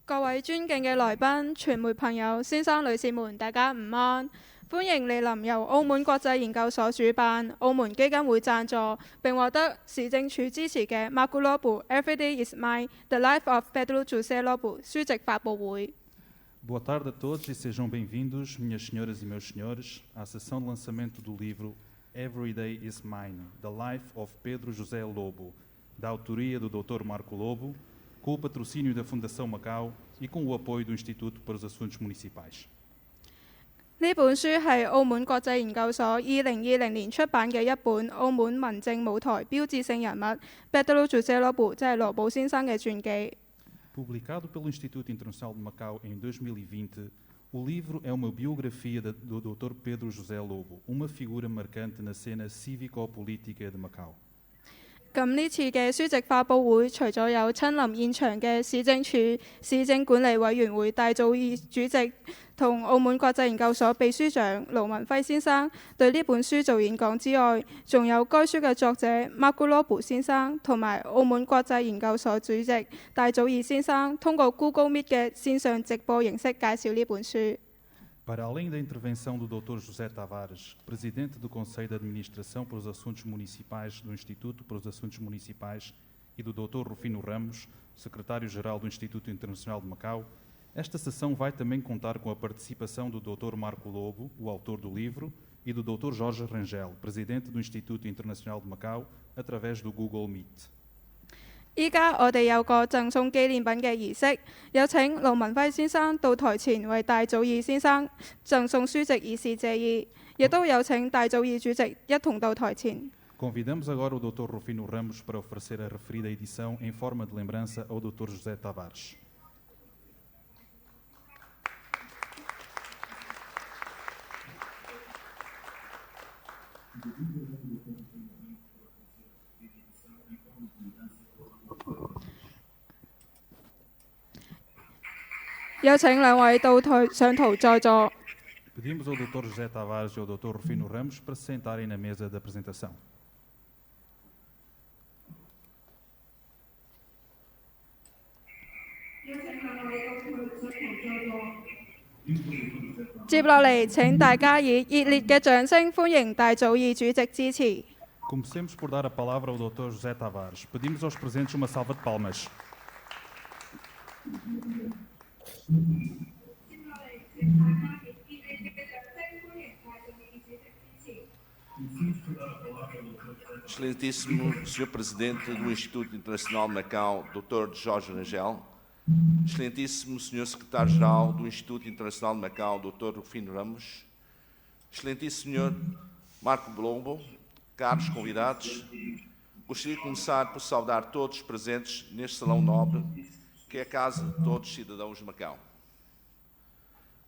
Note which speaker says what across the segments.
Speaker 1: 各位尊敬嘅來賓、傳媒朋友、先生、女士們，大家午安！歡迎蒞臨由澳門國際研究所主辦、澳門基金會贊助並獲得市政署支持嘅 Marco Lobo Everyday is Mine: The Life of Pedro José Lobo 書籍發佈會。
Speaker 2: Boa tarde a todos e sejam bem-vindos, minhas senhoras e meus senhores, à sessão de lançamento do livro Everyday is Mine: The Life of Pedro José Lobo, da autoria do Dr. Marco Lobo, com o patrocínio da Fundação Macau e com o apoio do Instituto para os Assuntos Municipais.
Speaker 1: 呢本書係澳門國際研究所2020年出版嘅一本澳門民政舞台標誌性人物 Pedro José Lobo， 即係羅寶先生嘅傳記。
Speaker 2: Publicado pelo Instituto Internacional de Macau em 2020, o livro é uma biografia do Dr. Pedro José Lobo, uma figura marcante na cena cívico-política de Macau.
Speaker 1: 咁呢次嘅書籍發佈會，除咗有親臨現場嘅市政署市政管理委員會戴祖義主席同澳門國際研究所秘書長盧文輝先生對呢本書做演講之外，仲有該書嘅作者 Marco Lobo 先生同埋澳門國際研究所主席戴祖義先生通過 Google Meet 嘅線上直播形式介紹呢本書。
Speaker 2: Para além da intervenção do Dr. José Tavares, presidente do Conselho de Administração para os Assuntos Municipais do Instituto para os Assuntos Municipais, e do Dr. Rufino Ramos, secretário-geral do Instituto Internacional de Macau, esta sessão vai também contar com a participação do Dr. Marco Lobo, o autor do livro, e do Dr. Jorge Rangel, presidente do Instituto Internacional de Macau, através do Google Meet.
Speaker 1: 依家我哋有個贈送紀念品嘅儀式，有請盧文輝先生到台前為戴祖義先生贈送書籍以示謝意，亦都有請戴祖義主席一同到台前。
Speaker 2: Convidamos agora o Dr. Rufino Ramos para oferecer a referida edição em forma de lembrança ao Dr. José Tavares. Pedimos ao Dr. José Tavares e ao Dr. Rufino Ramos para se sentarem na mesa da apresentação. Comecemos por dar a palavra ao Dr. José Tavares. Pedimos aos presentes uma salva de palmas.
Speaker 3: Excelentíssimo Sr. Presidente do Instituto Internacional de Macau, Dr. Jorge Rangel, Excelentíssimo Sr. Secretário-Geral do Instituto Internacional de Macau, Dr. Rufino Ramos, Excelentíssimo Sr. Marco Lobo, caros convidados, gostaria de começar por saudar todos os presentes neste salão nobre, que é a casa de todos os cidadãos de Macau.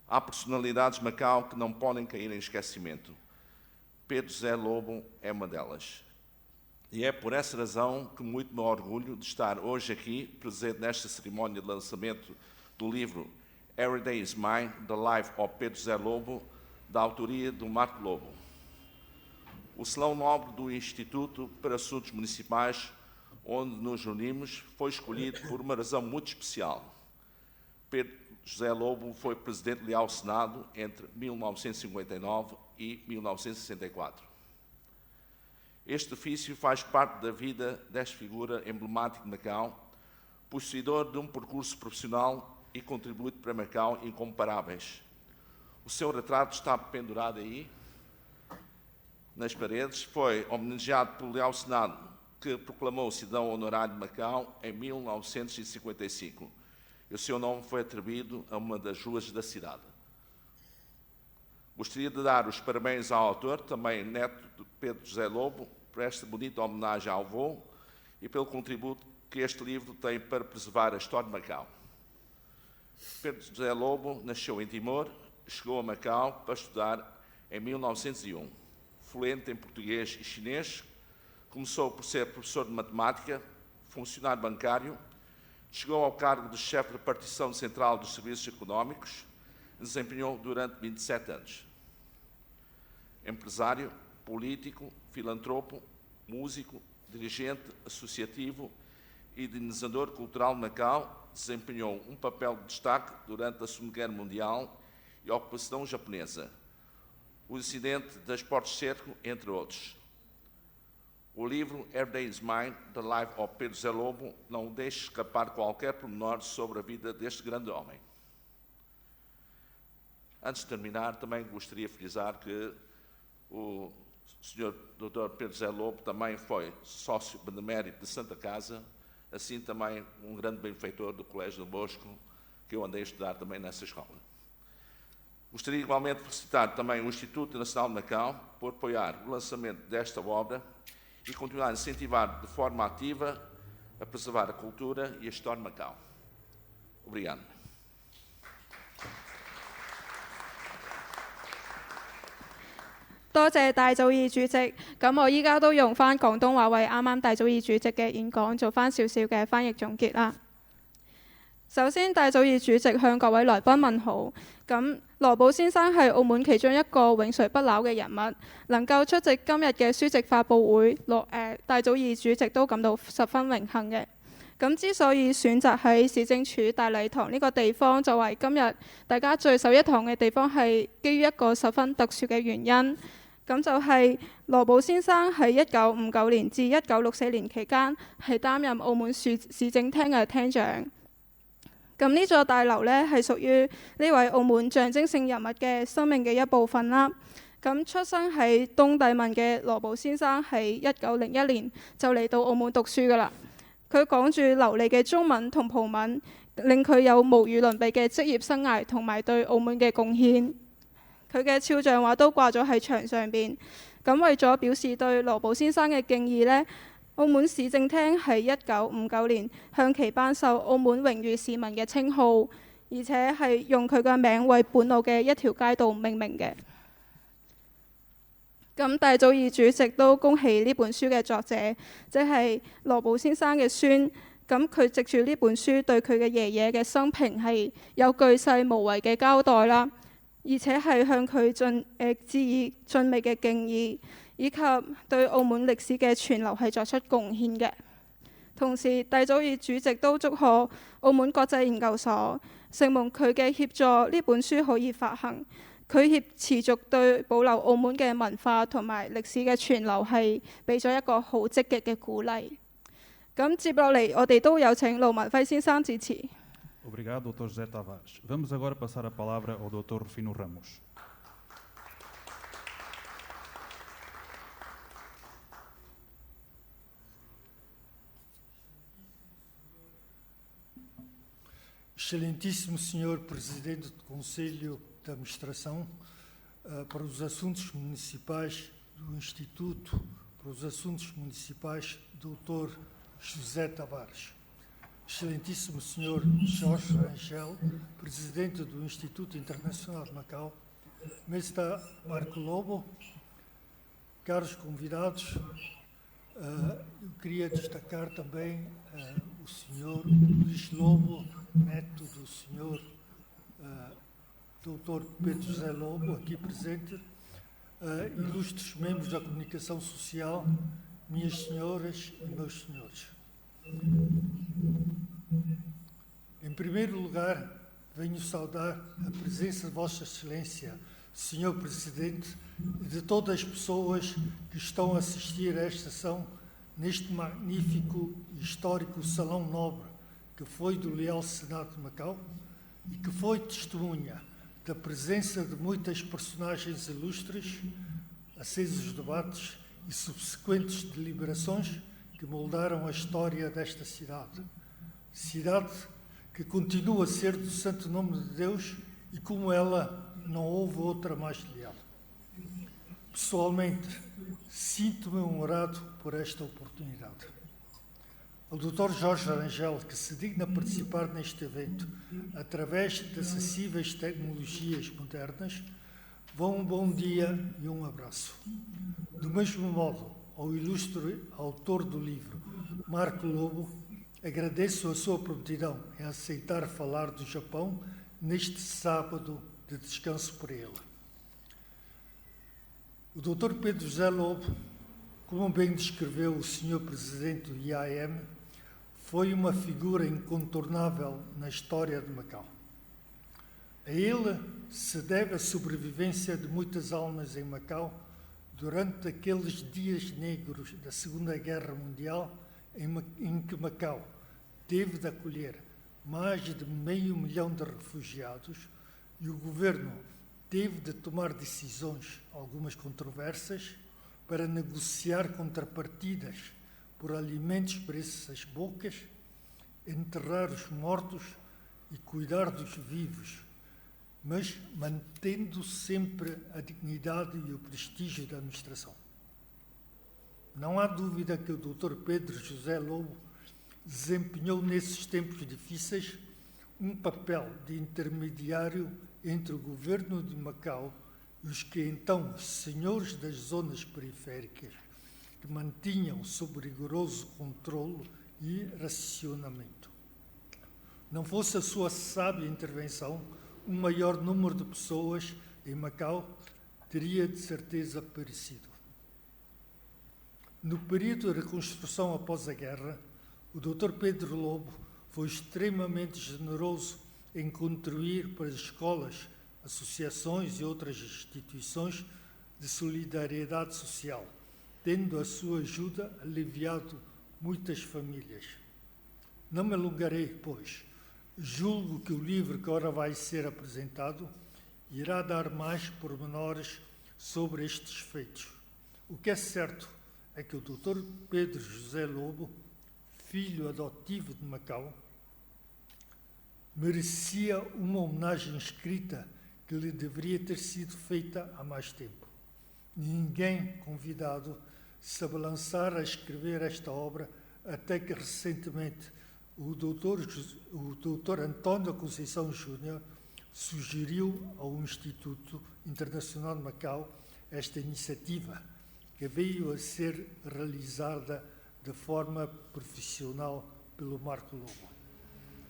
Speaker 3: Há personalidades de Macau que não podem cair em esquecimento. Pedro José Lobo é uma delas. E é por essa razão que muito me orgulho de estar hoje aqui, presente nesta cerimónia de lançamento do livro Everyday is Mine: The Life of Pedro José Lobo, da autoria do Marco Lobo. O Salão Nobre do Instituto para Assuntos Municipais, onde nos reunimos, foi escolhido por uma razão muito especial. Pedro José Lobo foi presidente leal ao Senado entre 1959 e 1964. Este ofício faz parte da vida desta figura emblemática de Macau, possuidor de um percurso profissional e contributo para Macau incomparáveis. O seu retrato está pendurado aí, nas paredes, foi homenageado pelo leal Senado que proclamou cidadão honorário de Macau em 1955. E o seu nome foi atribuído a uma das ruas da cidade. Gostaria de dar os parabéns ao autor, também neto de Pedro José Lobo, por esta bonita homenagem ao avô e pelo contributo que este livro tem para preservar a história de Macau. Pedro José Lobo nasceu em Timor, chegou a Macau para estudar em 1901. Fluente em português e chinês, começou por ser professor de matemática, funcionário bancário, chegou ao cargo de chefe de repartição central dos serviços económicos, desempenhou durante 27 anos. Empresário, político, filantropo, músico, dirigente associativo e dinamizador cultural de Macau, desempenhou um papel de destaque durante a Segunda Guerra Mundial e a ocupação japonesa, o incidente das Portas de Cerco, entre outros. O livro Everyday is Mine, The Life of Pedro José Lobo, não deixa escapar qualquer pormenor sobre a vida deste grande homem. Antes de terminar, também gostaria de frisar que o Sr. Dr. Pedro José Lobo também foi sócio benemérito de Santa Casa, assim também um grande benfeitor do Colégio do Bosco, que eu andei a estudar também nessa escola. Gostaria igualmente de felicitar também o Instituto Nacional de Macau por apoiar o lançamento desta obra e continuar a incentivar de forma ativa a preservar a cultura e a história de Macau. Obrigado.
Speaker 1: 多謝戴祖義主席，咁我依家都用翻廣東話為啱啱戴祖義主席嘅演講做翻少少嘅翻譯總結啦。首先，戴祖義主席向各位來賓問好。咁羅寶先生係澳門其中一個永垂不朽嘅人物，能夠出席今日嘅書籍發佈會，戴祖義主席都感到十分榮幸嘅。咁之所以選擇喺市政署大禮堂呢個地方作為今日大家聚首一堂嘅地方，係基於一個十分特殊嘅原因。咁就係羅寶先生喺1959年至1964年期間係擔任澳門市政廳嘅廳長。咁呢座大樓呢，係屬於呢位澳門象徵性人物嘅生命嘅一部分啦。咁出生喺東帝汶嘅羅寶先生喺1901年就嚟到澳門讀書㗎啦。佢講住流利嘅中文同葡文，令佢有無與倫比嘅職業生涯同埋對澳門嘅貢獻。佢嘅肖像畫都掛咗喺牆上邊。咁為咗表示對羅寶先生嘅敬意呢，澳門市政廳喺1959年向其頒授澳門榮譽市民嘅稱號，而且係用佢嘅名為本路嘅一條街道命名嘅。咁戴祖義主席都恭喜呢本書嘅作者，即係羅寶先生嘅孫。咁佢藉住呢本書對佢嘅爺爺嘅生平係有巨細無遺嘅交代啦。而且係向佢致以盡美嘅敬意，以及對澳門歷史嘅傳流係作出貢獻嘅。同時，戴祖義主席都祝賀澳門國際研究所承蒙佢嘅協助，呢本書可以發行。佢持續對保留澳門嘅文化同埋歷史嘅傳流係俾咗一個好積極嘅鼓勵。咁接落嚟，我哋都有請盧文輝先生致辭。
Speaker 2: Obrigado, Dr. José Tavares. Vamos agora passar a palavra ao Dr. Rufino Ramos.
Speaker 4: Excelentíssimo Senhor Presidente do Conselho de Administração, para os assuntos municipais do Instituto, para os assuntos municipais, Dr. José Tavares. Excelentíssimo Senhor Jorge Rangel, Presidente do Instituto Internacional de Macau, Mestre Marco Lobo, caros convidados, eu queria destacar também o Senhor Luís Lobo, neto do Senhor Dr. Pedro José Lobo, aqui presente, ilustres membros da comunicação social, minhas senhoras e meus senhores. Em primeiro lugar, venho saudar a presença de Vossa Excelência, Senhor Presidente, e de todas as pessoas que estão a assistir a esta sessão neste magnífico e histórico Salão Nobre, que foi do Leal Senado de Macau e que foi testemunha da presença de muitas personagens ilustres, acesos debates e subsequentes deliberações que que moldaram a história desta cidade. Cidade que continua a ser do santo nome de Deus e como ela não houve outra mais leal. Pessoalmente, sinto-me honrado por esta oportunidade. O Dr. Jorge Rangel, que se digna participar neste evento através de acessíveis tecnologias modernas, vão um bom dia e um abraço. Do mesmo modo, ao ilustre autor do livro, Marco Lobo, agradeço a sua prontidão em aceitar falar do Japão neste sábado de descanso para ele. O Dr. Pedro José Lobo, como bem descreveu o Sr. Presidente do IAM, foi uma figura incontornável na história de Macau. A ele se deve a sobrevivência de muitas almas em Macau durante aqueles dias negros da Segunda Guerra Mundial, em que Macau teve de acolher mais de 500 mil de refugiados e o governo teve de tomar decisões, algumas controversas, para negociar contrapartidas por alimentos para essas bocas, enterrar os mortos e cuidar dos vivos, mas mantendo sempre a dignidade e o prestígio da administração. Não há dúvida que o Dr. Pedro José Lobo desempenhou nesses tempos difíceis um papel de intermediário entre o governo de Macau e os que então senhores das zonas periféricas, que mantinham sob rigoroso controle e racionamento. Não fosse a sua sábia intervenção, um maior número de pessoas em Macau teria de certeza perecido. No período de reconstrução após a guerra, o Dr. Pedro Lobo foi extremamente generoso em contribuir para as escolas, associações e outras instituições de solidariedade social, tendo a sua ajuda aliviado muitas famílias. Não me alongarei, pois julgo que o livro que ora vai ser apresentado irá dar mais pormenores sobre estes feitos. O que é certo é que o Dr. Pedro José Lobo, filho adotivo de Macau, merecia uma homenagem escrita que lhe deveria ter sido feita há mais tempo. Ninguém convidado se abalançara a escrever esta obra até que recentemente o Dr. António Conceição Júnior sugeriu ao Instituto Internacional de Macau esta iniciativa, que veio a ser realizada de forma profissional pelo Marco Lobo.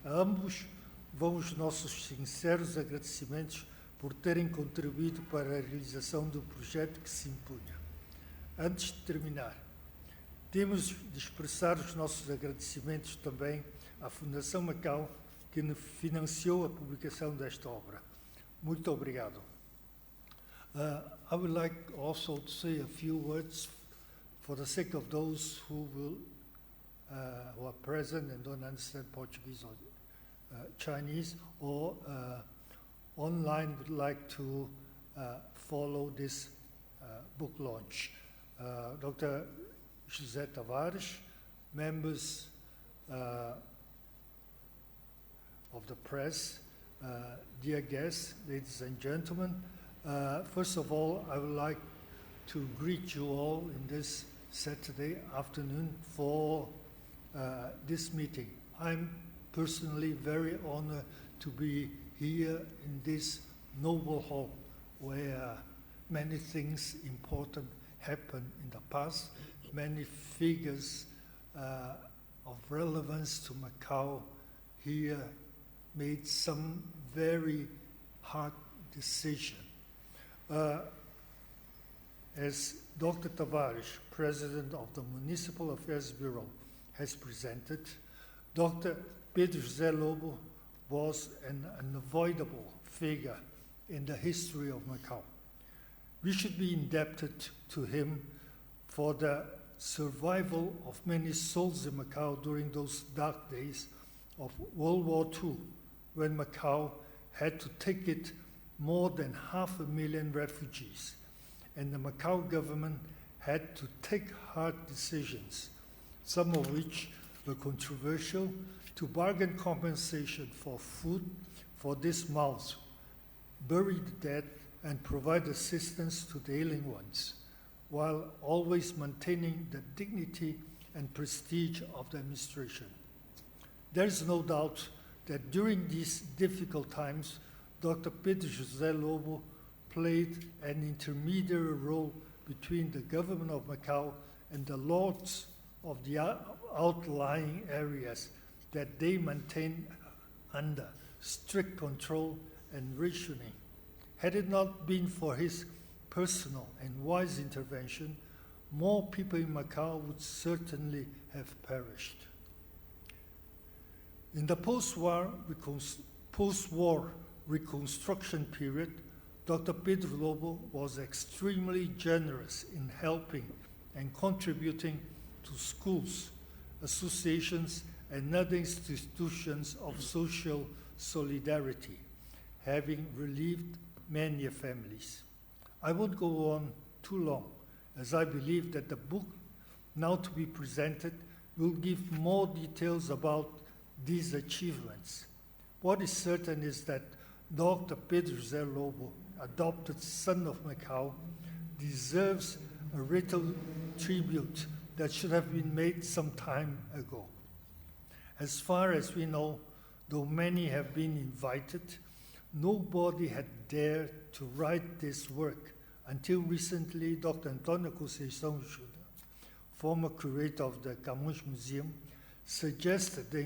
Speaker 4: A ambos vão os nossos sinceros agradecimentos por terem contribuído para a realização do projeto que se impunha. Antes de terminar, temos de expressar os nossos agradecimentos também à Fundação Macau, que financiou a publicação desta obra. Muito obrigado. I would like also to say a few words for the sake of those who are present and don't understand Portuguese or Chinese, or online would like to follow this book launch. Dr. José Tavares, members of the press, dear guests, ladies and gentlemen, first of all, I would like to greet you all in this Saturday afternoon for this meeting. I'm personally very honored to be here in this noble hall where many things important happened in the past. Many figures of relevance to Macau here made some very hard decisions. As Dr. Tavares, President of the Municipal Affairs Bureau, has presented, Dr. Pedro José Lobo was an unavoidable figure in the history of Macau. We should be indebted to him for the survival of many souls in Macau during those dark days of World War II, when Macau had to take it more than 500,000 refugees, and the Macau government had to take hard decisions, some of which were controversial, to bargain compensation for food for these mouths, bury the dead, and provide assistance to the ailing ones, while always maintaining the dignity and prestige of the administration. There is no doubt that during these difficult times, Dr. Pedro José Lobo played an intermediary role between the government of Macau and the lords of the outlying areas that they maintained under strict control and rationing. Had it not been for his personal and wise intervention, more people in Macau would certainly have perished. In the post-war reconstruction period, Dr. Pedro Lobo was extremely generous in helping and contributing to schools, associations, and other institutions of social solidarity, having relieved many families. I won't go on too long, as I believe that the book now to be presented will give more details about these achievements. What is certain is that Dr. Pedro José Lobo, adopted son of Macau, deserves a little tribute that should have been made some time ago. As far as we know, though many have been invited, nobody had dared to write this work until recently. Dr. Antonio Conceição Jr., former curator of the Camões Museum, suggested the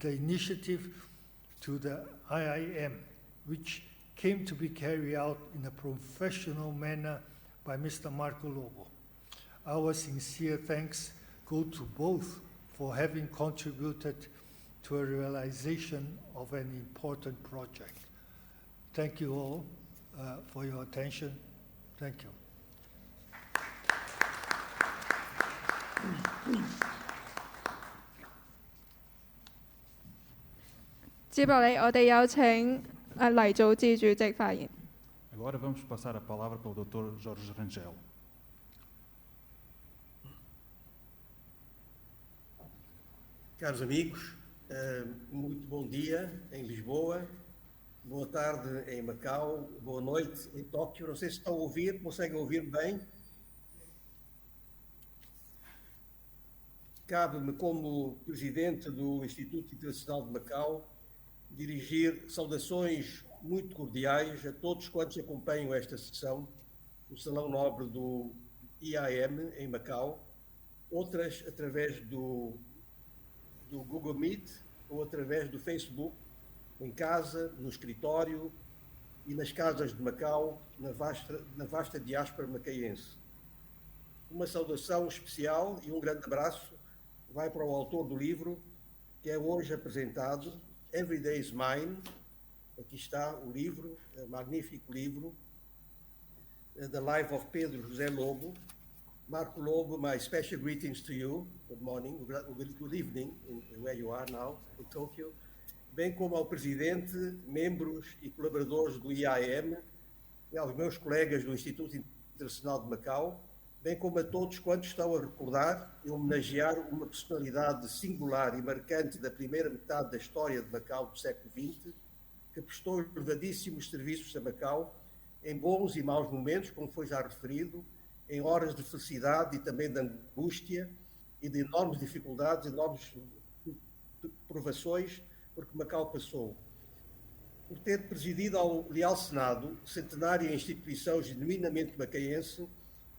Speaker 4: initiative to the IIM, which came to be carried out in a professional manner by Mr. Marco Lobo. Our sincere thanks go to both for having contributed to a realization of an important project. Thank you all for your attention. Thank you.
Speaker 1: 接落嚟，我哋有請黎祖智主席發言。
Speaker 2: Agora vamos passar a palavra para o Dr. Jorge Rangel.
Speaker 5: Caros amigos, muito bom dia em Lisboa, boa tarde em Macau, boa noite em Tóquio. Não sei se estão a ouvir, conseguem ouvir bem? Cabe-me, como presidente do Instituto Internacional de Macau, dirigir saudações muito cordiais a todos quantos acompanham esta sessão no Salão Nobre do IAM em Macau, outras através do Google Meet ou através do Facebook, em casa, no escritório e nas casas de Macau, na vasta diáspora macaense. Uma saudação especial e um grande abraço vai para o autor do livro que é hoje apresentado, Every Day is Mine. Aqui está o livro, um magnífico livro, The Life of Pedro José Lobo. Marco Lobo, my special greetings to you. Good morning, good evening, where you are now, in Tokyo. Bem como ao presidente, membros e colaboradores do IAM, e aos meus colegas do Instituto Internacional de Macau, bem como a todos quantos estão a recordar e homenagear uma personalidade singular e marcante da primeira metade da história de Macau do século XX, que prestou elevadíssimos serviços a Macau, em bons e maus momentos, como foi já referido, em horas de felicidade e também de angústia e de enormes dificuldades, enormes provações, porque Macau passou. Por ter presidido ao Leal Senado, centenária instituição genuinamente macaense,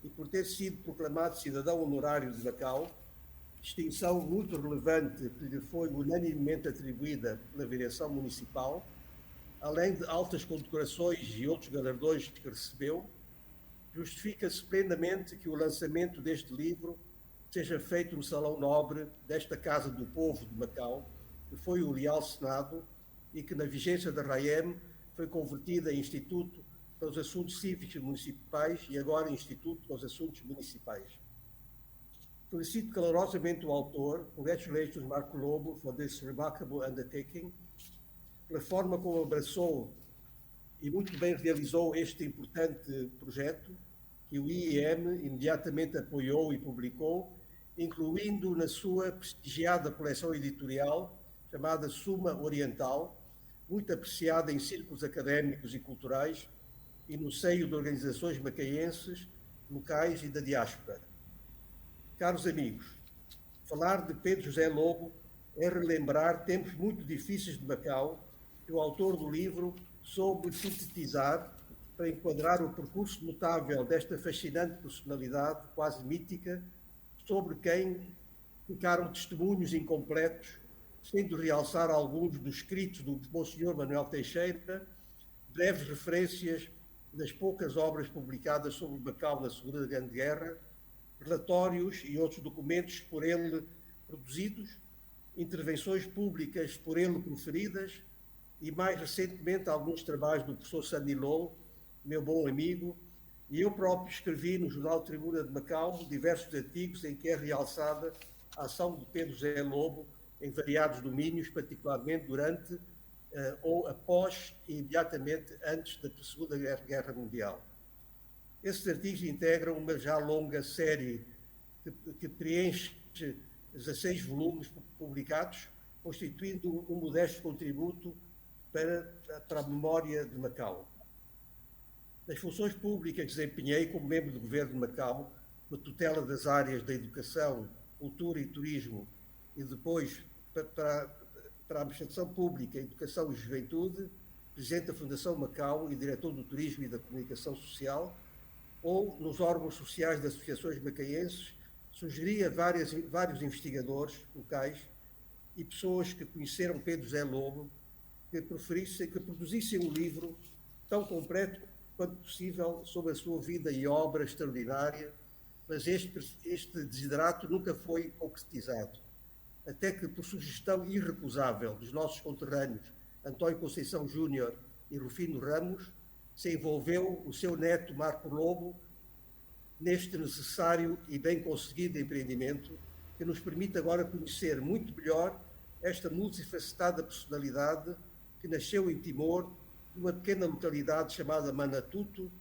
Speaker 5: e por ter sido proclamado cidadão honorário de Macau, distinção muito relevante que lhe foi unanimemente atribuída pela direção municipal, além de altas condecorações e outros galardões que recebeu, justifica-se plenamente que o lançamento deste livro seja feito no Salão Nobre desta Casa do Povo de Macau, que foi o Leal Senado e que, na vigência da RAEM, foi convertida em Instituto para os Assuntos Cívicos Municipais e agora Instituto para os Assuntos Municipais. Felicito calorosamente o autor, congratulations Marco Lobo for this remarkable undertaking, pela forma como abraçou e muito bem realizou este importante projeto, que o IEM imediatamente apoiou e publicou, incluindo na sua prestigiada coleção editorial, chamada Suma Oriental, muito apreciada em círculos académicos e culturais e no seio de organizações macaenses, locais e da diáspora. Caros amigos, falar de Pedro José Lobo é relembrar tempos muito difíceis de Macau, que o autor do livro soube sintetizar para enquadrar o percurso notável desta fascinante personalidade, quase mítica, sobre quem ficaram testemunhos incompletos, sendo realçar alguns dos escritos do Monsenhor Manuel Teixeira, breves referências das poucas obras publicadas sobre Macau na Segunda Grande Guerra, relatórios e outros documentos por ele produzidos, intervenções públicas por ele proferidas e, mais recentemente, alguns trabalhos do professor Sandy Low, meu bom amigo, e eu próprio escrevi no Jornal Tribuna de Macau diversos artigos em que é realçada a ação de Pedro José Lobo em variados domínios, particularmente durante ou após e imediatamente antes da Segunda Guerra Mundial. Esses artigos integram uma já longa série que preenche 16 volumes publicados, constituindo um modesto contributo para a memória de Macau. Das funções públicas que desempenhei como membro do Governo de Macau, com a tutela das áreas da educação, cultura e turismo, e depois para a Administração Pública, Educação e Juventude, Presidente da Fundação Macau e Diretor do Turismo e da Comunicação Social, ou nos órgãos sociais das associações macaenses, sugeria vários investigadores locais e pessoas que conheceram Pedro José Lobo que produzissem um livro tão completo quanto possível sobre a sua vida e obra extraordinária, mas este desiderato nunca foi concretizado. Até que, por sugestão irrecusável dos nossos conterrâneos António Conceição Júnior e Rufino Ramos, se envolveu o seu neto Marco Lobo neste necessário e bem conseguido empreendimento que nos permite agora conhecer muito melhor esta multifacetada personalidade que nasceu em Timor, numa pequena localidade chamada Manatuto,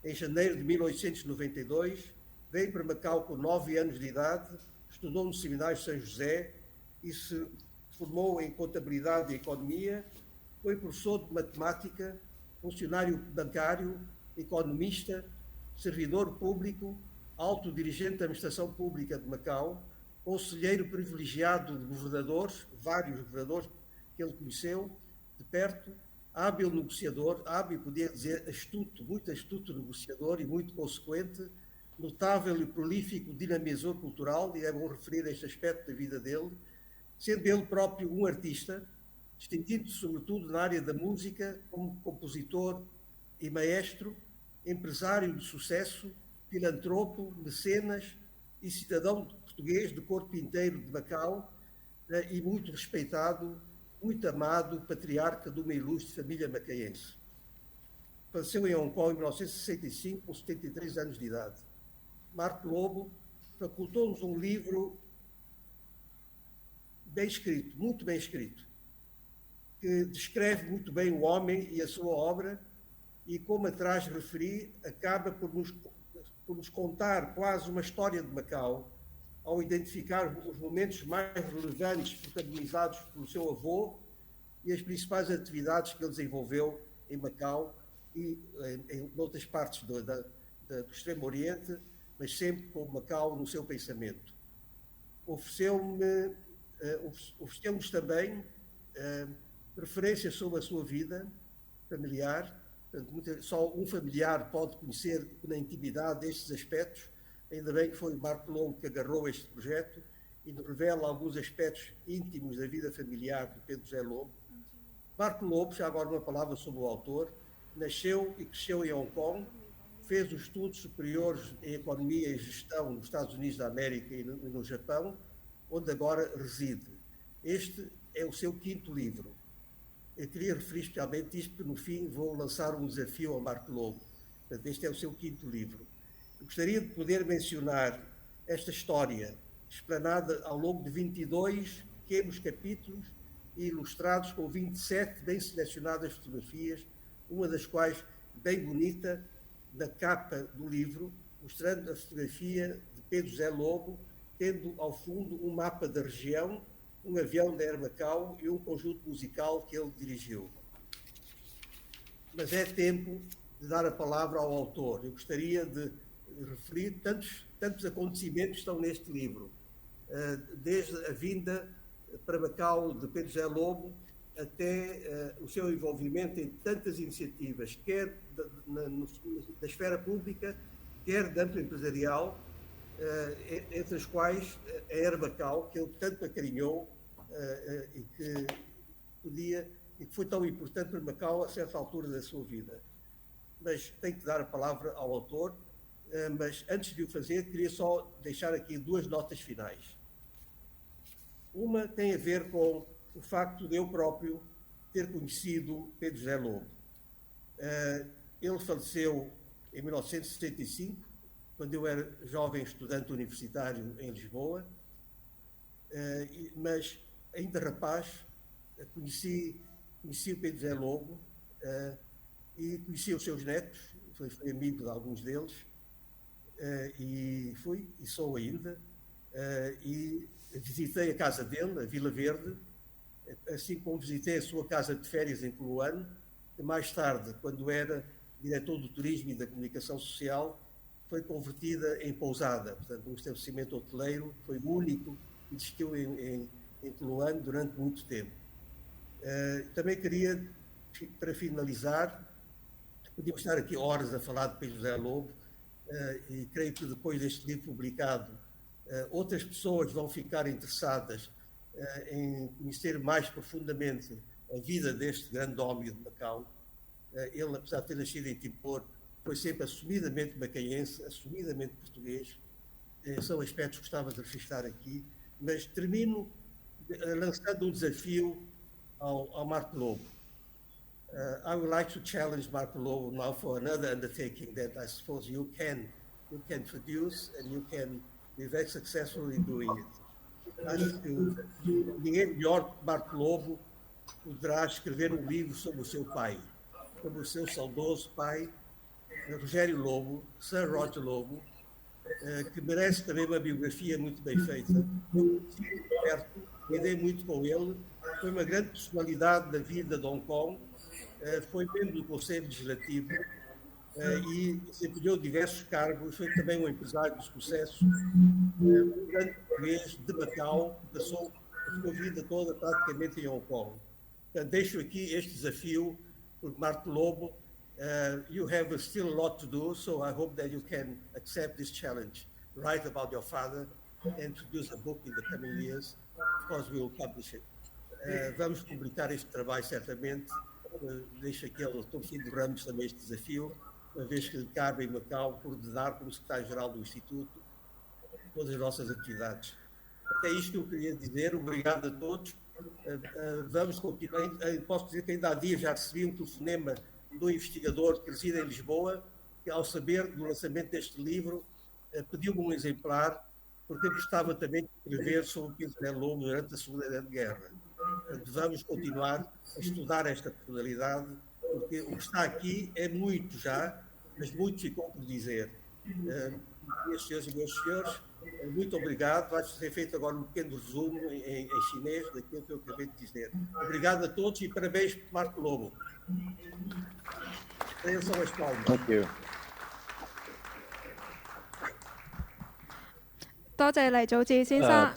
Speaker 5: em janeiro de 1892, veio para Macau com 9 anos de idade, estudou no Seminário de São José e se formou em Contabilidade e Economia, foi professor de Matemática, funcionário bancário, economista, servidor público, alto dirigente da Administração Pública de Macau, conselheiro privilegiado de governadores, vários governadores que ele conheceu de perto, hábil negociador, hábil, podia dizer, astuto, muito astuto negociador e muito consequente, notável e prolífico dinamizador cultural, e é bom referir este aspecto da vida dele, sendo ele próprio um artista, distinguindo-se sobretudo na área da música como compositor e maestro, empresário de sucesso, filantropo, mecenas e cidadão português de corpo inteiro de Macau, e muito respeitado, muito amado, patriarca de uma ilustre família macaense. Faleceu em Hong Kong em 1965, com 73 anos de idade. Marco Lobo facultou-nos um livro bem escrito, muito bem escrito, que descreve muito bem o homem e a sua obra e, como atrás referi, acaba por nos contar quase uma história de Macau, ao identificar os momentos mais relevantes protagonizados pelo seu avô e as principais atividades que ele desenvolveu em Macau e em outras partes do Extremo Oriente, mas sempre com Macau no seu pensamento. Ofereceu-nos também referências sobre a sua vida familiar. Portanto, só um familiar pode conhecer na intimidade estes aspectos. Ainda bem que foi o Marco Lobo que agarrou este projeto e nos revela alguns aspectos íntimos da vida familiar de Pedro José Lobo. Marco Lobo, já agora uma palavra sobre o autor, nasceu e cresceu em Hong Kong, fez os estudos superiores em Economia e Gestão nos Estados Unidos da América e no Japão, onde agora reside. Este é o seu 5º livro. Eu queria referir especialmente isto, porque no fim vou lançar um desafio ao Marco Lobo. Portanto, este é o seu 5º livro. Eu gostaria de poder mencionar esta história, explanada ao longo de 22 pequenos capítulos e ilustrados com 27 bem selecionadas fotografias, uma das quais bem bonita, na capa do livro, mostrando a fotografia de Pedro José Lobo, tendo ao fundo um mapa da região, um avião da Air Macau e um conjunto musical que ele dirigiu. Mas é tempo de dar a palavra ao autor. Eu gostaria de referir tantos acontecimentos que estão neste livro, desde a vinda para Macau de Pedro José Lobo até o seu envolvimento em tantas iniciativas, quer da esfera pública, quer da âmbito empresarial, entre as quais a Air Macau, que ele tanto acarinhou e que foi tão importante para Macau a certa altura da sua vida. Mas tenho que dar a palavra ao autor, mas antes de o fazer, queria só deixar aqui 2 notas finais. Uma tem a ver com o facto de eu próprio ter conhecido Pedro José Lobo. Ele faleceu em 1975, quando eu era jovem estudante universitário em Lisboa, mas ainda rapaz conheci o Pedro José Lobo e conheci os seus netos, fui amigo de alguns deles, e sou ainda, e visitei a casa dele, a Vila Verde, assim como visitei a sua casa de férias em Coloane, que mais tarde, quando era diretor do Turismo e da Comunicação Social, foi convertida em pousada, portanto, um estabelecimento hoteleiro, foi o único que existiu em Coloane durante muito tempo. Também queria, para finalizar, podíamos estar aqui horas a falar de Pedro José Lobo, e creio que depois deste livro publicado, outras pessoas vão ficar interessadas em conhecer mais profundamente a vida deste grande homem de Macau. Ele, apesar de ter nascido em Timor, foi sempre assumidamente macaense, assumidamente português. São aspectos que gostava de registrar aqui, mas termino lançando um desafio ao Marco Lobo. I would like to challenge Marco Lobo now for another undertaking that I suppose you can produce and you can be very successful in doing it. Acho que ninguém melhor que Marco Lobo poderá escrever um livro sobre o seu pai, sobre o seu saudoso pai, Rogério Lobo, Sir Roger Lobo, que merece também uma biografia muito bem feita. Eu conheci perto, lidei muito com ele, foi uma grande personalidade da vida de Hong Kong, foi membro do Conselho Legislativo e desempenhou diversos cargos, foi também um empresário de sucesso, um grande português de Macau, que passou a sua vida toda praticamente em Hong Kong. Portanto, deixo aqui este desafio por Marco Lobo. You have still a lot to do, so I hope that you can accept this challenge, write about your father and produce a book in the coming years. Of course, we will publish it. Vamos publicar este trabalho certamente. Deixo aqui ao Dr. Rufino Ramos também este desafio, uma vez que lhe cabe em Macau coordenar como secretário-geral do Instituto todas as nossas atividades. Até isto que eu queria dizer. Obrigado a todos. Vamos continuar. Posso dizer que ainda há dias já recebi um telefonema do investigador que reside em Lisboa, que ao saber do lançamento deste livro pediu-me um exemplar, porque eu gostava também de escrever sobre Pedro José Lobo durante a Segunda Grande Guerra. Vamos continuar a estudar esta personalidade, porque o que está aqui é muito já, mas muito ficou por dizer. Meus senhores e meus senhores, muito obrigado. Vai ser feito agora um pequeno resumo em chinês daquilo que eu acabei de dizer. Obrigado a todos e parabéns para Marco Lobo. São as palmas.
Speaker 6: Thank you.
Speaker 1: 多謝黎祖智先生。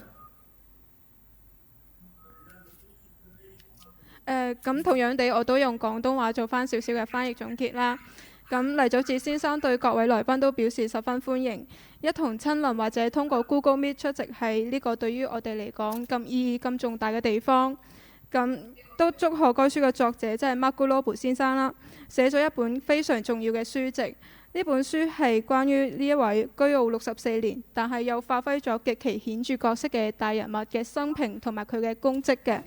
Speaker 1: 咁同樣地，我都用廣東話做翻少少嘅翻譯總結啦。咁黎祖智先生對各位來賓都表示十分歡迎，一同親臨或者通過 Google Meet 出席係呢個對於我哋嚟講咁意義咁重大嘅地方。咁都祝賀該書嘅作者即係 Marco Lobo 先生啦，寫咗一本非常重要嘅書籍。呢本書係關於呢一位居澳64年，但係又發揮咗極其顯著角色嘅大人物嘅生平同埋佢嘅功績嘅。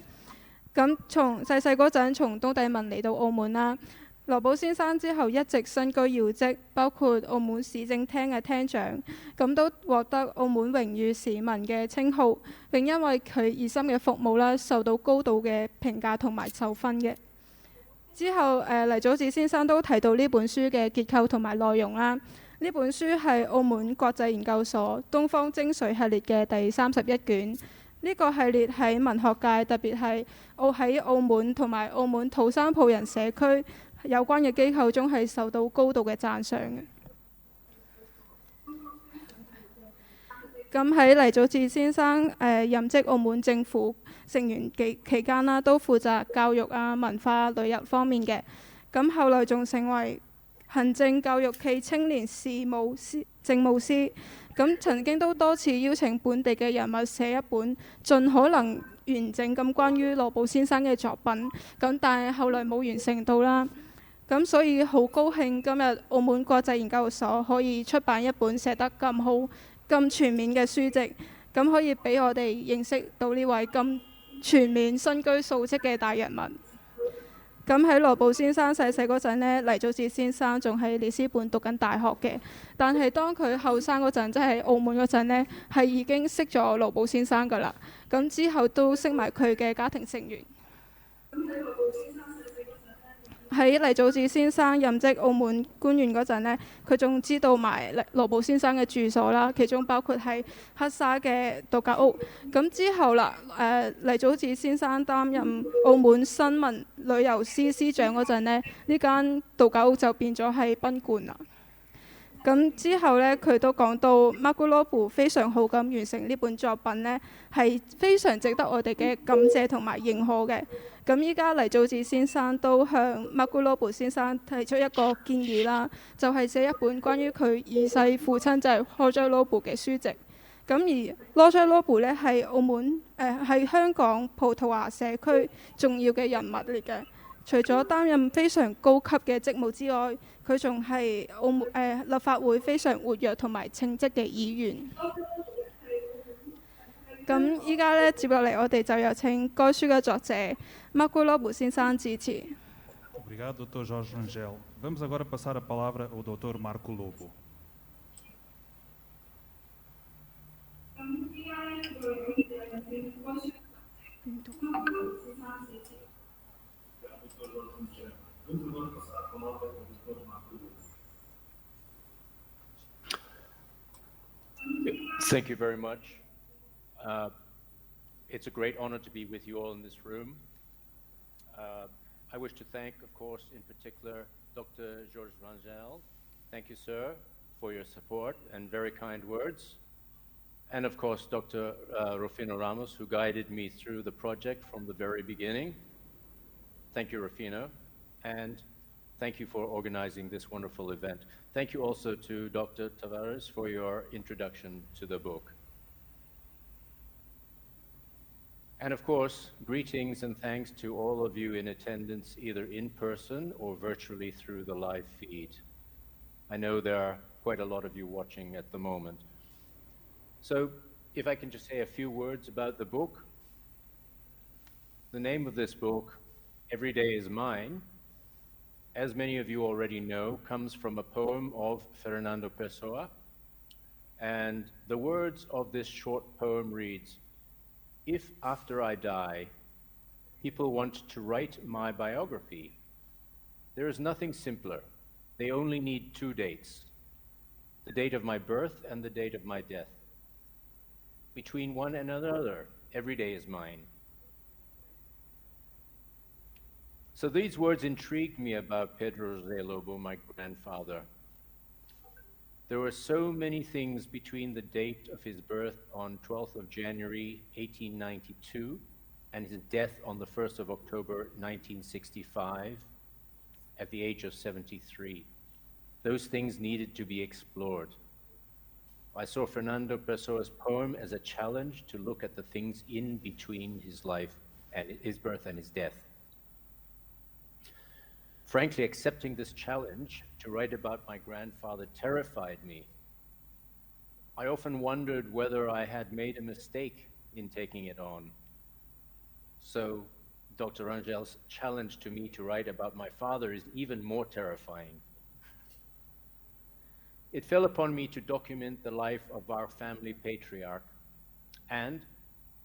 Speaker 1: 咁從細嗰陣從東帝汶嚟到澳門啦，羅寶先生之後一直身居要職，包括澳門市政廳嘅廳長，咁都獲得澳門榮譽市民嘅稱號，並因為佢熱心嘅服務啦，受到高度嘅評價同埋授勳嘅。之後黎祖智先生都提到呢本書嘅結構同埋內容啦。呢本書係澳門國際研究所東方精髓系列嘅第31卷。呢個系列喺文學界，特別係喺澳門同埋澳門土生葡人社區有關嘅機構中係受到高度嘅讚賞嘅。咁喺黎祖智先生任職澳門政府成員期間啦，都負責教育啊、文化、旅遊方面嘅。咁後來仲成為行政教育暨青年事務政務司。咁曾經都多次邀請本地嘅人物寫一本盡可能完整咁關於羅寶先生嘅作品，咁但係後來冇完成到啦。咁所以好高興今日澳門國際研究所可以出版一本寫得咁好、咁全面嘅書籍，咁可以俾我哋認識到呢位咁全面、身居數職嘅大人物。咁喺羅寶先生細細嗰陣呢，黎祖智先生仲喺里斯本讀緊大學嘅，但係當佢後生嗰陣，即係澳門嗰陣呢，係已經識咗羅寶先生㗎啦。咁之後都識埋佢嘅家庭成員。喺黎祖智先生任職澳門官員嗰陣呢，佢仲知道埋羅寶先生嘅住所啦，其中包括係黑沙嘅度假屋。咁之後啦，黎祖智先生擔任澳門新聞旅遊司司長嗰陣呢，呢間度假屋就變咗係賓館啦。咁之後呢，佢都講到馬古羅布非常好咁完成呢本作品呢，係非常值得我哋嘅感謝同埋認可嘅。咁依家黎祖智先生都向馬古羅布先生提出一個建議啦，就係寫一本關於佢二世父親就係羅齋羅布嘅書籍。咁而羅齋羅布呢係澳門係香港葡萄牙社區重要嘅人物嚟嘅。除咗擔任非常高級嘅職務之外，佢仲係澳門立法會非常活躍同埋稱職嘅議員。咁依家呢，接落嚟，我哋就有請該書嘅作者馬古羅布先生致辭。
Speaker 2: Obrigado, Dr. Jorge Rangel. Vamos agora passar a palavra ao Dr. Marco Lobo.
Speaker 6: Thank you very much. It's a great honor to be with you all in this room. I wish to thank, of course, in particular, Dr. Jorge Rangel. Thank you, sir, for your support and very kind words. And of course, Dr. Rufino Ramos, who guided me through the project from the very beginning. Thank you, Rufino. And thank you for organizing this wonderful event. Thank you also to Dr. Tavares for your introduction to the book. And of course, greetings and thanks to all of you in attendance, either in person or virtually through the live feed. I know there are quite a lot of you watching at the moment. So if I can just say a few words about the book. The name of this book, Every Day is Mine, as many of you already know, comes from a poem of Fernando Pessoa. And the words of this short poem reads, "If after I die, people want to write my biography, there is nothing simpler. They only need two dates, the date of my birth and the date of my death. Between one and another, every day is mine." So these words intrigued me about Pedro José Lobo, my grandfather. There were so many things between the date of his birth on 12th of January 1892 and his death on the 1st of October 1965 at the age of 73. Those things needed to be explored. I saw Fernando Pessoa's poem as a challenge to look at the things in between his life and his birth and his death. Frankly, accepting this challenge to write about my grandfather terrified me. I often wondered whether I had made a mistake in taking it on. So Dr. Rangel's challenge to me to write about my father is even more terrifying. It fell upon me to document the life of our family patriarch. And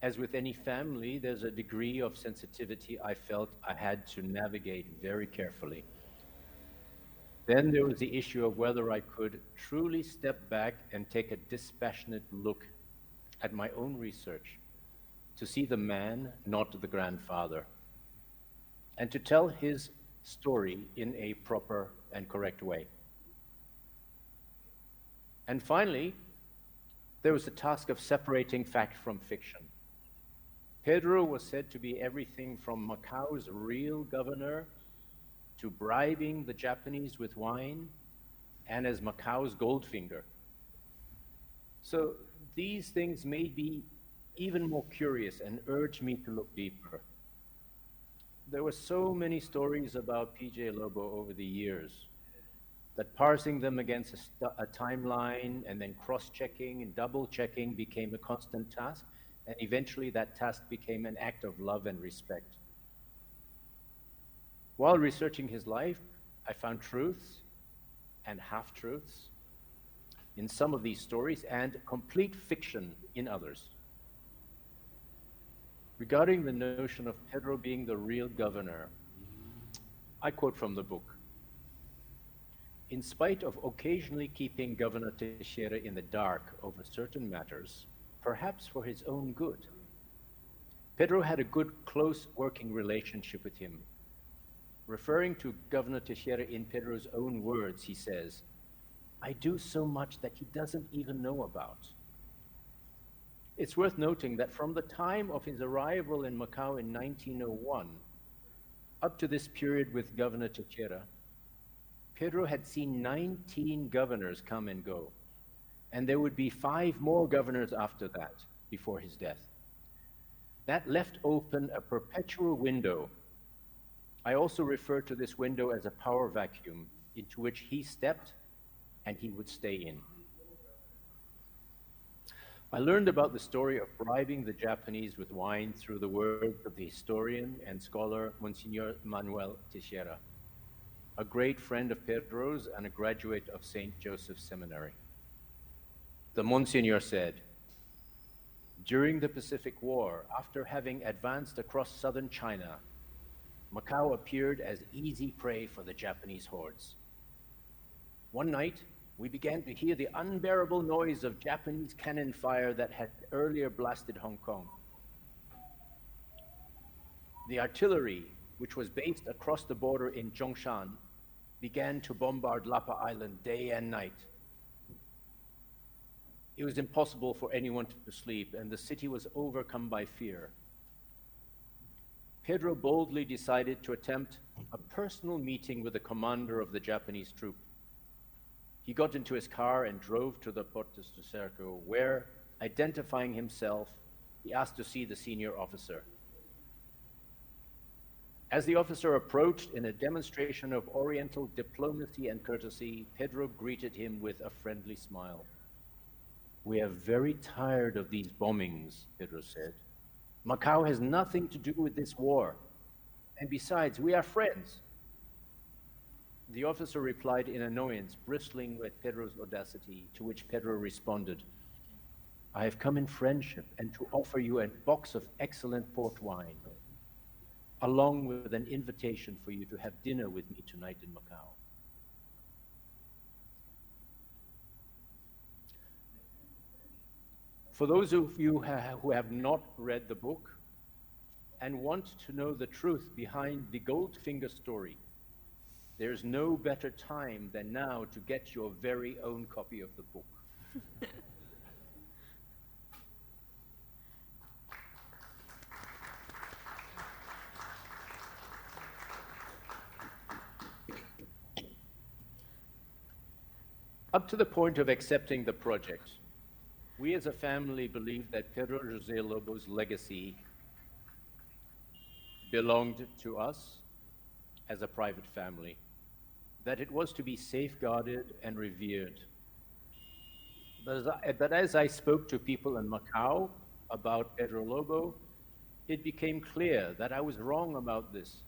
Speaker 6: as with any family, there's a degree of sensitivity I felt I had to navigate very carefully. Then there was the issue of whether I could truly step back and take a dispassionate look at my own research, to see the man, not the grandfather, and to tell his story in a proper and correct way. And finally, there was the task of separating fact from fiction. Pedro was said to be everything from Macau's real governor to bribing the Japanese with wine and as Macau's Goldfinger. So these things made me even more curious and urged me to look deeper. There were so many stories about PJ Lobo over the years that parsing them against a timeline and then cross-checking and double-checking became a constant task, and eventually that task became an act of love and respect. While researching his life, I found truths and half-truths in some of these stories and complete fiction in others. Regarding the notion of Pedro being the real governor, I quote from the book. In spite of occasionally keeping Governor Teixeira in the dark over certain matters, perhaps for his own good, Pedro had a good, close working relationship with him. Referring to Governor Teixeira in Pedro's own words, he says, "I do so much that he doesn't even know about." It's worth noting that from the time of his arrival in Macau in 1901, up to this period with Governor Teixeira, Pedro had seen 19 governors come and go, and there would be 5 more governors after that, before his death. That left open a perpetual window. I also refer to this window as a power vacuum into which he stepped and he would stay in. I learned about the story of bribing the Japanese with wine through the words of the historian and scholar Monsignor Manuel Teixeira, a great friend of Pedro's and a graduate of St. Joseph's Seminary. The Monsignor said, "During the Pacific War, after having advanced across southern China, Macau appeared as easy prey for the Japanese hordes. One night, we began to hear the unbearable noise of Japanese cannon fire that had earlier blasted Hong Kong. The artillery, which was based across the border in Zhongshan, began to bombard Lapa Island day and night. It was impossible for anyone to sleep, and the city was overcome by fear. Pedro boldly decided to attempt a personal meeting with the commander of the Japanese troop. He got into his car and drove to the Portas do Cerco, where, identifying himself, he asked to see the senior officer. As the officer approached in a demonstration of Oriental diplomacy and courtesy, Pedro greeted him with a friendly smile. "We are very tired of these bombings," Pedro said. "Macau has nothing to do with this war. And besides, we are friends." The officer replied in annoyance, bristling with Pedro's audacity, to which Pedro responded, "I have come in friendship and to offer you a box of excellent port wine, along with an invitation for you to have dinner with me tonight in Macau." For those of you who have not read the book and want to know the truth behind the Goldfinger story, there's no better time than now to get your very own copy of the book. Up to the point of accepting the project, we as a family believed that Pedro José Lobo's legacy belonged to us as a private family, that it was to be safeguarded and revered. But as I spoke to people in Macau about Pedro Lobo, it became clear that I was wrong about this.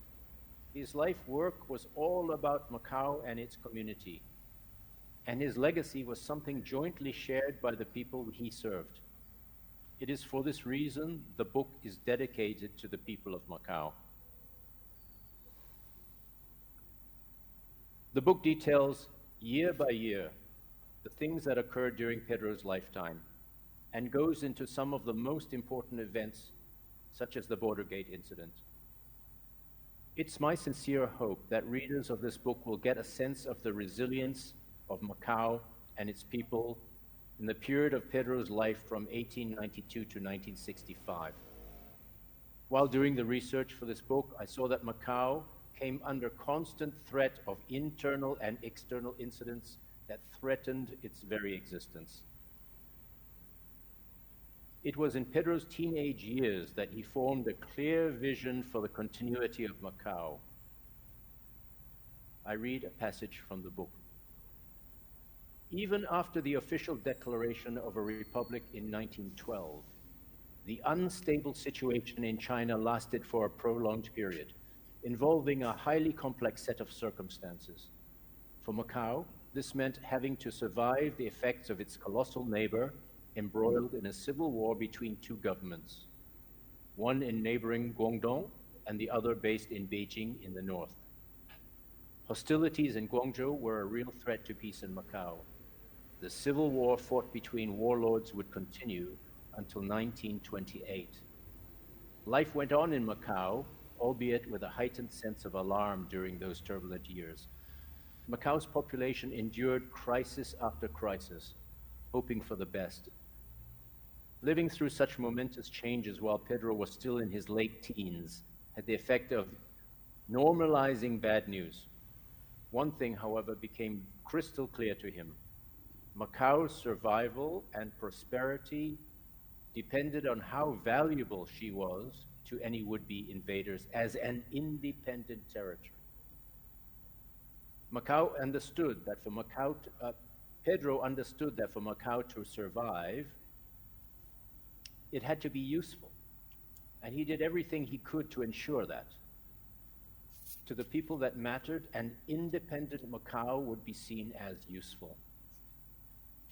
Speaker 6: His life work was all about Macau and its community, and his legacy was something jointly shared by the people he served. It is for this reason the book is dedicated to the people of Macau. The book details, year by year, the things that occurred during Pedro's lifetime and goes into some of the most important events, such as the Bordergate incident. It's my sincere hope that readers of this book will get a sense of the resilience of Macau and its people in the period of Pedro's life from 1892 to 1965. While doing the research for this book, I saw that Macau came under constant threat of internal and external incidents that threatened its very existence. It was in Pedro's teenage years that he formed a clear vision for the continuity of Macau. I read a passage from the book. Even after the official declaration of a republic in 1912, the unstable situation in China lasted for a prolonged period, involving a highly complex set of circumstances. For Macau, this meant having to survive the effects of its colossal neighbor, embroiled in a civil war between two governments, one in neighboring Guangdong and the other based in Beijing in the north. Hostilities in Guangzhou were a real threat to peace in Macau. The civil war fought between warlords would continue until 1928. Life went on in Macau, albeit with a heightened sense of alarm during those turbulent years. Macau's population endured crisis after crisis, hoping for the best. Living through such momentous changes while Pedro was still in his late teens had the effect of normalizing bad news. One thing, however, became crystal clear to him. Macau's survival and prosperity depended on how valuable she was to any would-be invaders as an independent territory. Pedro understood that for Macau to survive, it had to be useful, and he did everything he could to ensure that. To the people that mattered, an independent Macau would be seen as useful.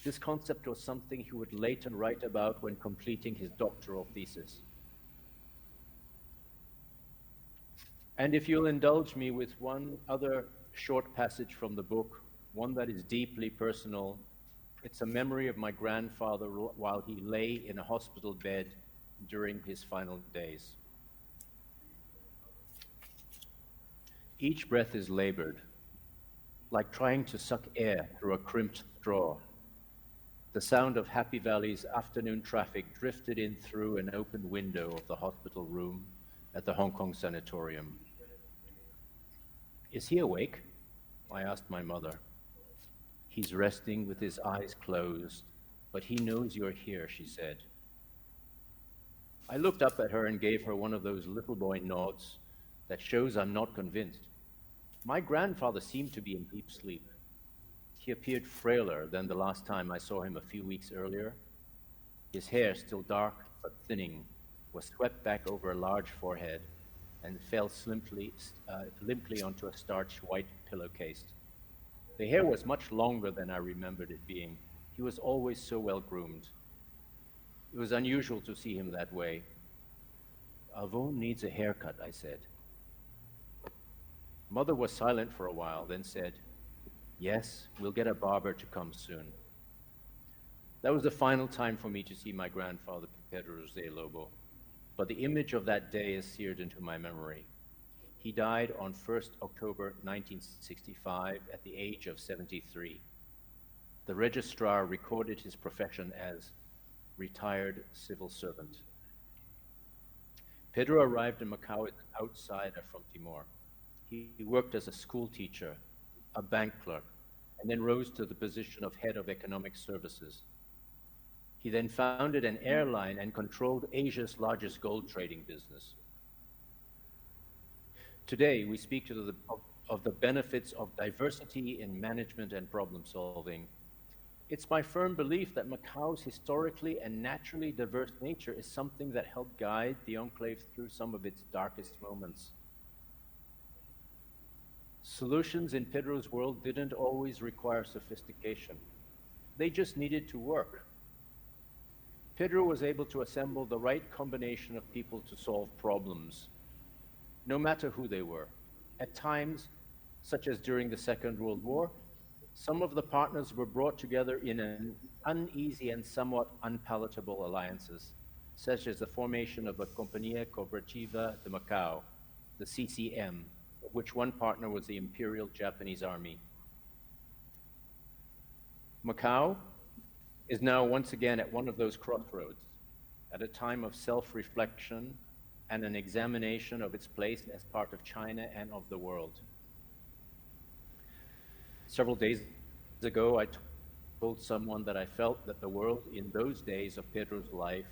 Speaker 6: This concept was something he would later write about when completing his doctoral thesis. And if you'll indulge me with one other short passage from the book, one that is deeply personal, it's a memory of my grandfather while he lay in a hospital bed during his final days. Each breath is labored, like trying to suck air through a crimped straw. The sound of Happy Valley's afternoon traffic drifted in through an open window of the hospital room at the Hong Kong sanatorium. "Is he awake?" I asked my mother. "He's resting with his eyes closed, but he knows you're here," she said. I looked up at her and gave her one of those little boy nods that shows I'm not convinced. My grandfather seemed to be in deep sleep. He appeared frailer than the last time I saw him a few weeks earlier. His hair, still dark but thinning, was swept back over a large forehead and fell limply onto a starched white pillowcase. The hair was much longer than I remembered it being. He was always so well groomed. It was unusual to see him that way. "Avon needs a haircut," I said. Mother was silent for a while, then said, "Yes, we'll get a barber to come soon." That was the final time for me to see my grandfather, Pedro José Lobo, but the image of that day is seared into my memory. He died on 1st October 1965 at the age of 73. The registrar recorded his profession as retired civil servant. Pedro arrived in Macau as an outsider from Timor. He worked as a school teacher, a bank clerk, and then rose to the position of head of economic services. He then founded an airline and controlled Asia's largest gold trading business. Today, we speak of the benefits of diversity in management and problem solving. It's my firm belief that Macau's historically and naturally diverse nature is something that helped guide the enclave through some of its darkest moments. Solutions in Pedro's world didn't always require sophistication. They just needed to work. Pedro was able to assemble the right combination of people to solve problems, no matter who they were. At times, such as during the Second World War, some of the partners were brought together in an uneasy and somewhat unpalatable alliances, such as the formation of the Companhia Cooperativa de Macau, the CCM, of which one partner was the Imperial Japanese Army. Macau is now once again at one of those crossroads, at a time of self-reflection and an examination of its place as part of China and of the world. Several days ago, I told someone that I felt that the world in those days of Pedro's life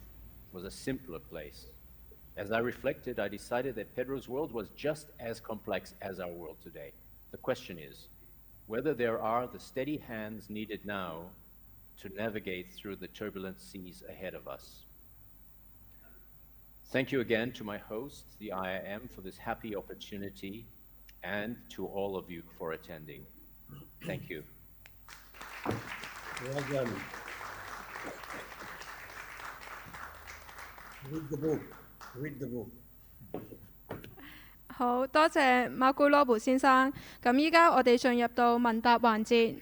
Speaker 6: was a simpler place. As I reflected, I decided that Pedro's world was just as complex as our world today. The question is whether there are the steady hands needed now to navigate through the turbulent seas ahead of us. Thank you again to my host, the IIM, for this happy opportunity, and to all of you for attending. Thank you.
Speaker 5: Well done. Read the book. Read the book.
Speaker 1: 好多謝馬古羅布先生。咁依家我哋進入到問答環節。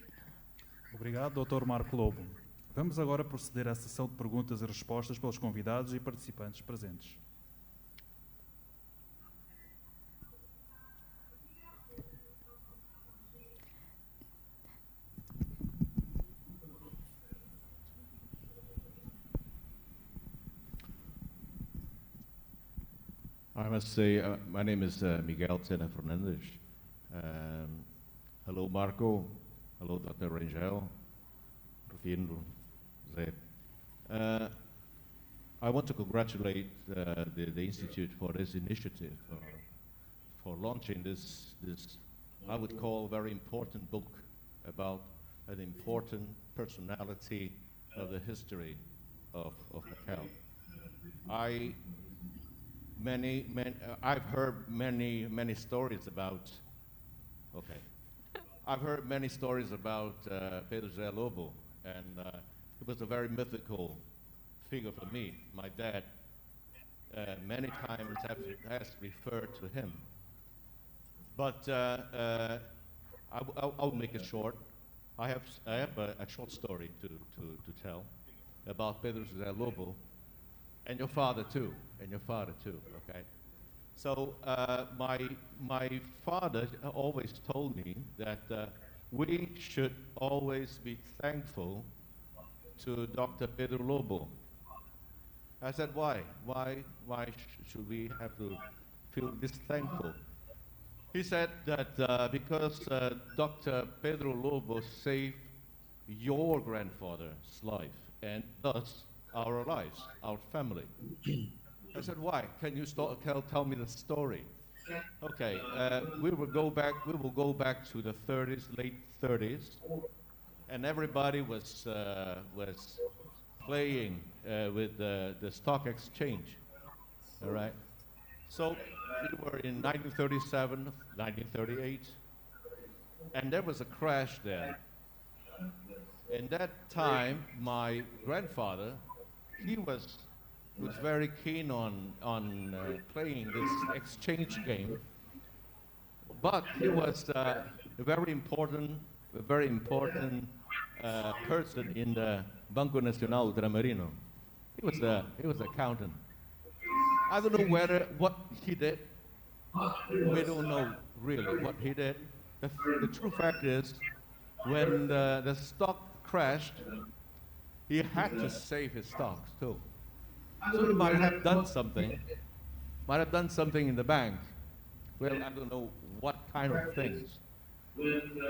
Speaker 2: Obrigado, Dr. Marco Lobo. Vamos agora proceder à sessão de perguntas e respostas pelos convidados e participantes presentes.
Speaker 7: I must say, my name is Miguel Sena Fernandes. Hello, Marco. Hello, Dr. Rangel, Rufino, Zé. I want to congratulate the Institute for this initiative, for launching this, I would call, very important book about an important personality of the history of Macau. I've heard many stories about. Okay, I've heard many stories about Pedro Zé Lobo, and it was a very mythical figure for me. My dad many times has referred to him, but I'll make it short. I have a short story to tell about Pedro Zé Lobo. And your father too, okay? So my father always told me that we should always be thankful to Dr. Pedro Lobo. I said, why? Why should we have to feel this thankful? He said that because Dr. Pedro Lobo saved your grandfather's life, and thus our lives, our family. I said, why? Can you tell me the story? Okay, we will go back to the 30s, late 30s, and everybody was playing with the stock exchange. All right. So we were in 1937, 1938, and there was a crash there. In that time, my grandfather, he was very keen on playing this exchange game, but he was a very important person in the Banco Nacional Ultramarino. He was accountant. I don't know what he did. We don't know really what he did. The true fact is, when the stock crashed, he had to save his stocks too. So he might have done something in the bank. Well, I don't know what kind of things.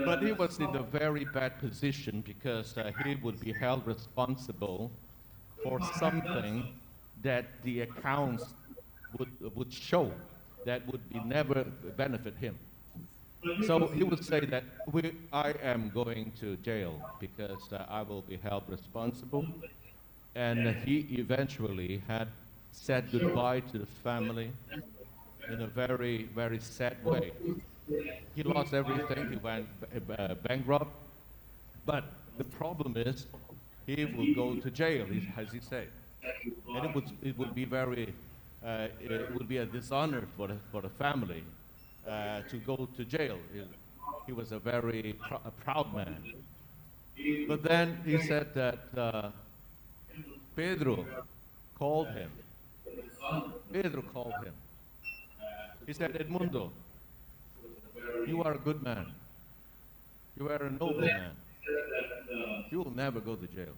Speaker 7: But he was in a very bad position because he would be held responsible for something that the accounts would show that would be never benefit him. So he would say that I am going to jail because I will be held responsible. And he eventually had said goodbye to the family in a very, very sad way. He lost everything. He went bankrupt. But the problem is, he will go to jail, as he said. And it would be it would be a dishonor for the family to go to jail. he was a very a proud man. But then he said that Pedro called him. Pedro called him. He said, Edmundo, you are a good man. You are a noble man. You will never go to jail.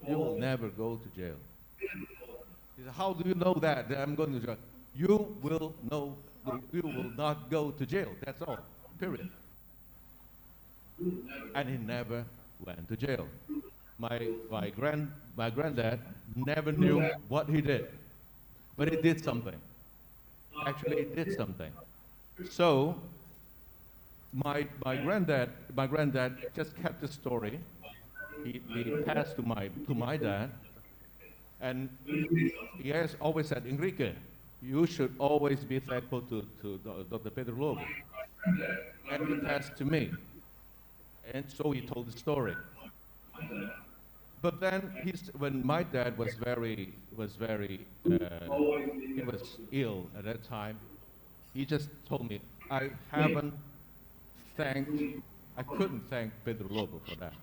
Speaker 7: You will never go to jail. He said, how do you know that I'm going to jail? You will know. You will not go to jail. That's all. Period. And he never went to jail. My granddad never knew what he did, but he did something. Actually, he did something. So my granddad just kept the story. He passed to my dad, and he has always said, Enrique, you should always be thankful to Dr. Pedro Lobo. And he passed to me. And so he told the story. But then when my dad was very he was ill at that time, he just told me, I couldn't thank Pedro Lobo for that.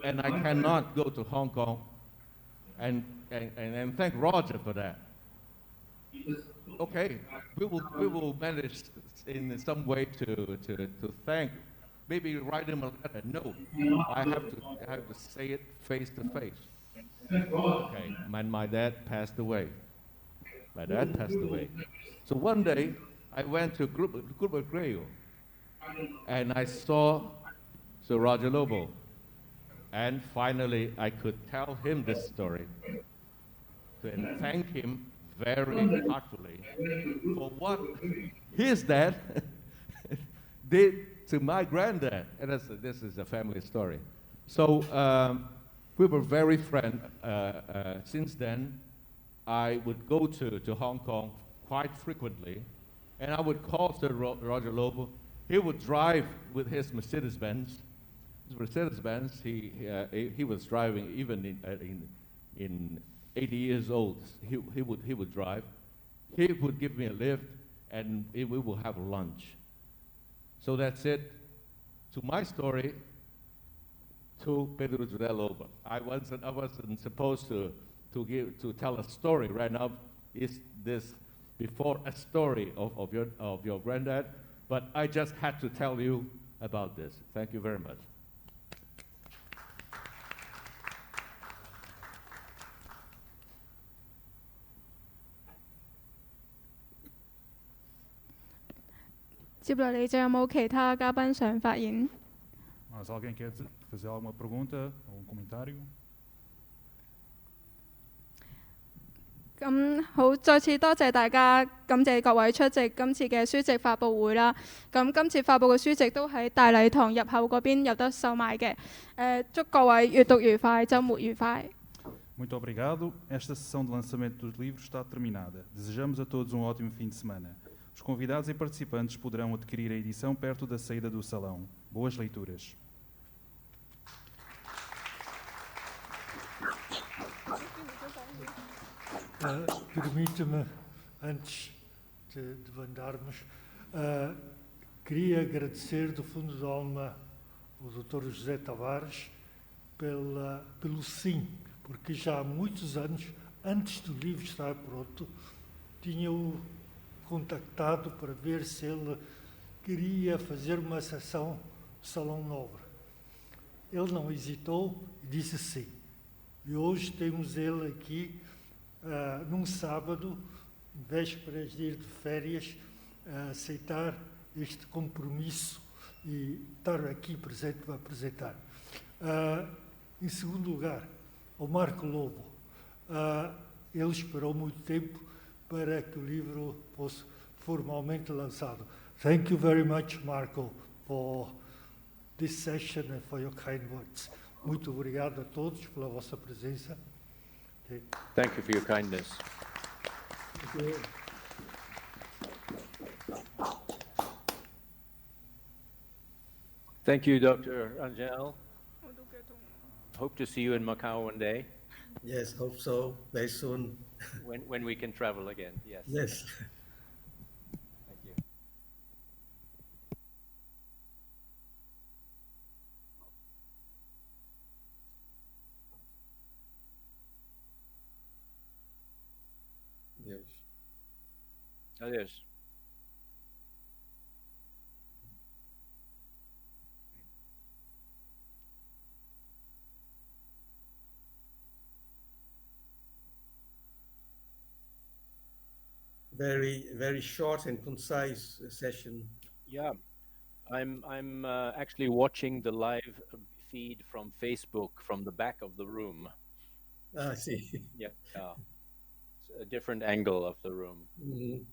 Speaker 7: And I cannot go to Hong Kong and thank Roger for that. Okay, we will manage in some way to thank. Maybe write him a letter. No, I have to say it face to face. Okay, my dad passed away. So one day I went to Grupo Creo, and I saw Sir Roger Lobo, and finally I could tell him this story and thank him very heartily for what his dad did to my granddad. And this is a family story. So we were very friends. Since then, I would go to Hong Kong quite frequently, and I would call Sir Roger Lobo. He would drive with his Mercedes-Benz. His Mercedes-Benz, he was driving even in 80 years old. He would drive. He would give me a lift, and we will have lunch. So that's it. To my story, to Pedro José Lobo. I wasn't supposed to tell a story right now. Is this before a story of your granddad? But I just had to tell you about this. Thank you very much.
Speaker 1: 接落嚟仲有冇其他嘉賓想發言？
Speaker 2: Mas alguém quer fazer alguma pergunta ou comentário?
Speaker 1: 咁好，再次多謝大家，感謝各位出席今次嘅書籍發佈會啦。咁今次發佈嘅書籍都喺大禮堂入口嗰邊有得售賣嘅。祝各位閱讀愉快，週末愉快。
Speaker 2: Muito obrigado. Esta sessão de lançamento dos livros está terminada. Desejamos a todos um ótimo fim de semana. Os convidados e participantes poderão adquirir a edição perto da saída do salão. Boas leituras.
Speaker 4: Permita-me, antes de bandarmos, queria agradecer do fundo da alma o Dr. José Tavares pelo sim, porque já há muitos anos, antes do livro estar pronto, tinha-o contactado para ver se ele queria fazer uma sessão no Salão Nobre. Ele não hesitou e disse sim. E hoje temos ele aqui, num sábado, em vésperas de ir de férias, a aceitar este compromisso e estar aqui presente para apresentar. Em segundo lugar, ao Marco Lobo. Ele esperou muito tempo para que o livro fosse formalmente lançado. Thank you very much, Marco, for this session and for your kind words. Muito obrigado a todos pela vossa presença. Okay.
Speaker 6: Thank you for your kindness. Thank you, Dr. Angel. Hope to see you in Macau one day.
Speaker 5: Yes, hope so. Very soon.
Speaker 6: When we can travel again, yes.
Speaker 5: Yes.
Speaker 6: Thank you.
Speaker 5: Adeus.
Speaker 6: Adeus.
Speaker 5: Very short and concise session.
Speaker 6: Yeah, I'm actually watching the live feed from Facebook from the back of the room.
Speaker 5: Ah, sim.
Speaker 6: Yeah, it's a different angle of the room.
Speaker 5: Uhum.